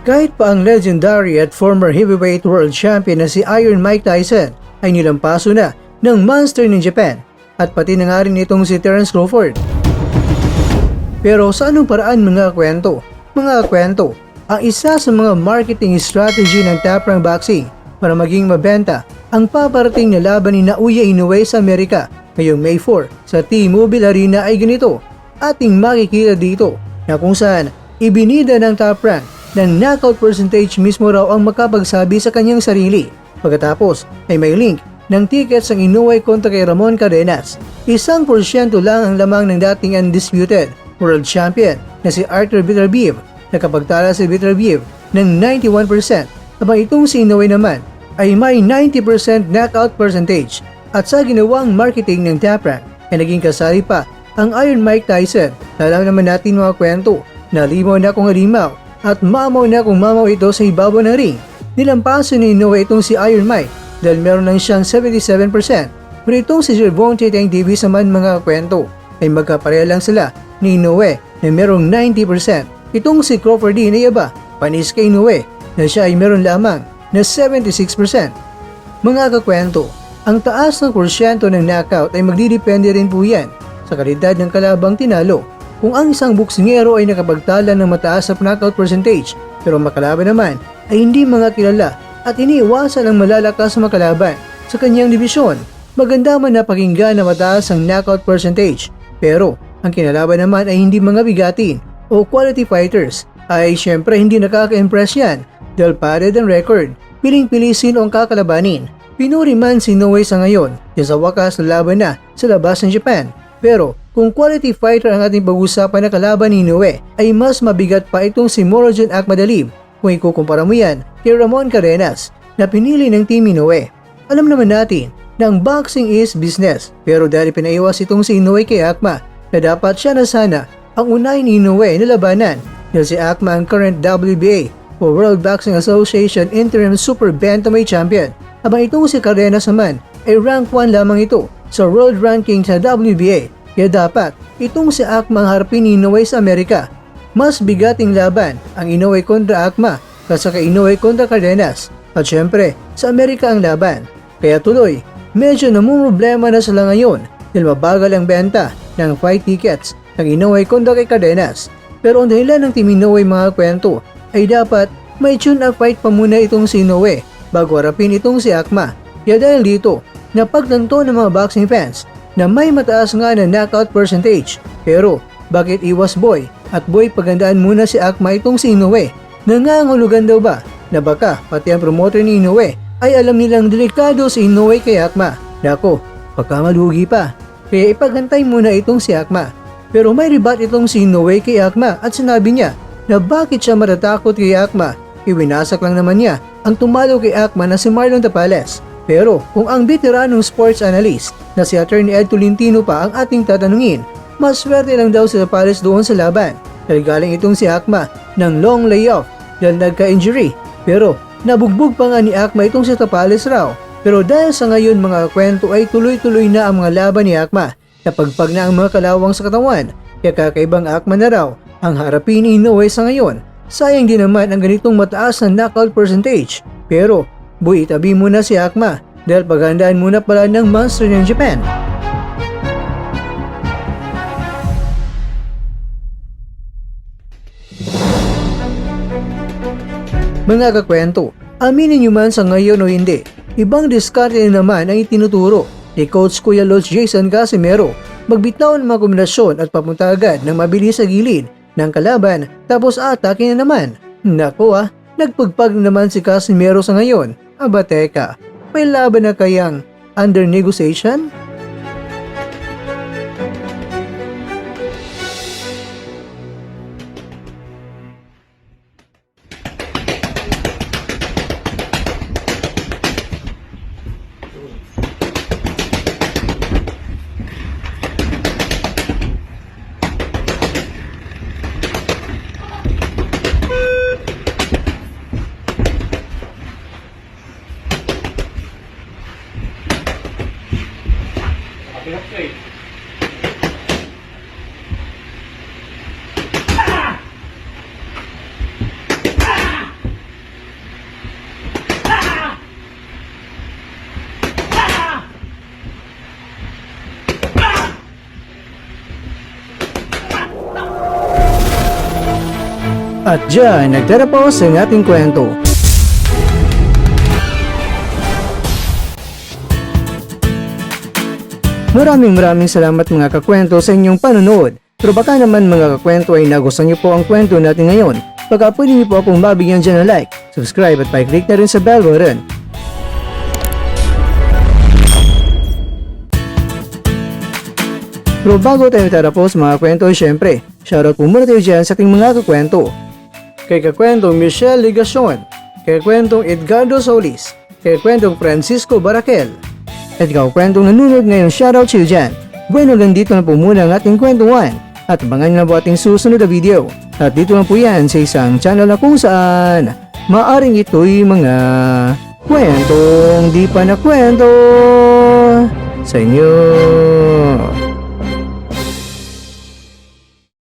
Kahit pa ang legendary at former heavyweight world champion na si Iron Mike Tyson ay nilampaso na ng monster ng Japan at pati na nga rin itong si Terence Crawford. Pero sa anong paraan mga kwento? Mga kwento, ang isa sa mga marketing strategy ng Top Rank Boxing para maging mabenta ang paparating na laban ni Naoya Inoue sa Amerika ngayong May 4 sa T-Mobile Arena ay ganito. Ating makikita dito na kung saan ibinida ng Top Rank ng knockout percentage mismo raw ang makapagsabi sa kanyang sarili. Pagkatapos ay may link ng tickets ang Inoue kontra kay Ramon Cadenas. 1% lang ang lamang ng dating undisputed world champion na si Artur Beterbiev. Nakapagtala si Beterbiev ng 91%, habang itong si Inoue naman ay may 90% knockout percentage. At sa ginawang marketing ng Top Rank ay naging kasali pa ang Iron Mike Tyson. Alam naman natin mga kwento na limaw na kung halimaw at mamaw na kung mamaw ito sa ibabaw ng ring. Nilampaso ni Inoue itong si Iron Mike dahil meron lang siyang 77%. Pero itong si Gervonta Tank Davis naman mga kwento ay magkapareha lang sila ni Inoue na merong 90%. Itong si Crawford din ay iba, panis kay Inoue na siya ay meron lamang na 76%. Mga kakwento, ang taas ng porsyento ng knockout ay magdidepende rin po yan sa kalidad ng kalabang tinalo. Kung ang isang boksingero ay nakapagtala ng mataas na knockout percentage pero makalaban naman ay hindi mga kilala at iniiwasan ang malalakas na makalaban sa kanyang dibisyon, maganda man na pakinggan na mataas ang knockout percentage pero ang kinalaban naman ay hindi mga bigatin o quality fighters ay syempre hindi nakaka-impress yan dahil pared ang record, piling-pili sino ang kakalabanin. Pinuri man si Inoue sa ngayon dahil sa wakas na laban na sa labas ng Japan. Pero kung quality fighter ang ating pag-usapan na kalaban ni Inoue ay mas mabigat pa itong si Murodjon Akhmadalib kung ikukumpara mo yan kay Ramon Cadenas na pinili ng Team Inoue. Alam naman natin na ang boxing is business pero dahil pinaiwas itong si Inoue kay Akhma na dapat siya na sana ang unahin ni Inoue na labanan dahil si Akhma ang current WBA o World Boxing Association Interim Super Bantamweight Champion habang itong si Cadenas naman ay rank 1 lamang ito sa world ranking sa WBA. Kaya dapat itong si Akhma ang harapin ni Inoue sa Amerika. Mas bigating laban ang Inoue kontra Akhma kaysa kay Inoue kontra Cadenas. At syempre sa Amerika ang laban. Kaya tuloy, medyo namumroblema na sila ngayon dahil mabagal ang benta ng fight tickets ng Inoue kontra kay Cadenas. Pero ang dahilan ng Team Inoue mga kwento ay dapat may tune-up fight pa muna itong si Inoue bago harapin itong si Akhma. Kaya dahil dito, napagtanto ng mga boxing fans na may mataas nga na knockout percentage. Pero bakit iwas boy at boy pagandaan muna si Akhma itong si Inoue? Nangangulugan daw ba na baka pati ang promoter ni Inoue ay alam nilang delikado si Inoue kay Akhma? Nako, baka malugi pa. Kaya ipaghantay muna itong si Akhma. Pero may rebat itong si Inoue kay Akhma at sinabi niya na bakit siya matatakot kay Akhma. Iwinasak lang naman niya ang tumalo kay Akhma na si Marlon Tapales. Pero kung ang veteranong sports analyst na si Attorney Ed Tolentino pa ang ating tatanungin, mas swerte lang daw si Tapales doon sa laban dahil galing itong si Akhma ng long layoff dahil nagka-injury. Pero nabugbog pa nga ni Akhma itong si Tapales raw. Pero dahil sa ngayon mga kwento ay tuloy-tuloy na ang mga laban ni Akhma, napagpag na ang mga kalawang sa katawan, kaya kakaibang Akhma na raw ang harapin ni Inoue sa ngayon. Sayang din naman ang ganitong mataas na knockout percentage. Pero boy, itabi muna si Akhma dahil paghandaan muna pala ng monster ng Japan. Mga kakwento, aminin nyo man sa ngayon o hindi, ibang diskarte naman ang itinuturo ni Coach Kuya Lods Jason Casimero. Magbitaw ng mga kombinasyon at papunta agad ng mabilis sa gilid ng kalaban tapos atake na naman. Nako nagpagpag naman si Casimero sa ngayon. Aba teka, may laban na kayang under negotiation? At dyan, nagtatapos ang ating kwento. Maraming salamat mga kakwento sa inyong panonood. Pero baka naman mga kakwento ay nagustuhan niyo po ang kwento natin ngayon. Baka pwede niyo po akong mabigyan dyan ng like, subscribe at pa-click na rin sa bell button. Pero bago tayo tatapos mga kwento, syempre, shoutout po muna tayo dyan sa ating mga kakwento. Kay kakwentong Michelle Ligacion, kay kakwentong Edgardo Solis, kay kakwentong Francisco Barakel, at kakwentong nanonood ngayon, shoutout sa iyo dyan. Bueno, hanggang dito na po muna ang ating kwentuhan at abangan nyo na po ating susunod na video. At dito lang po yan sa isang channel na kung saan maaring ito'y mga kwentong di pa na kwento sa inyo.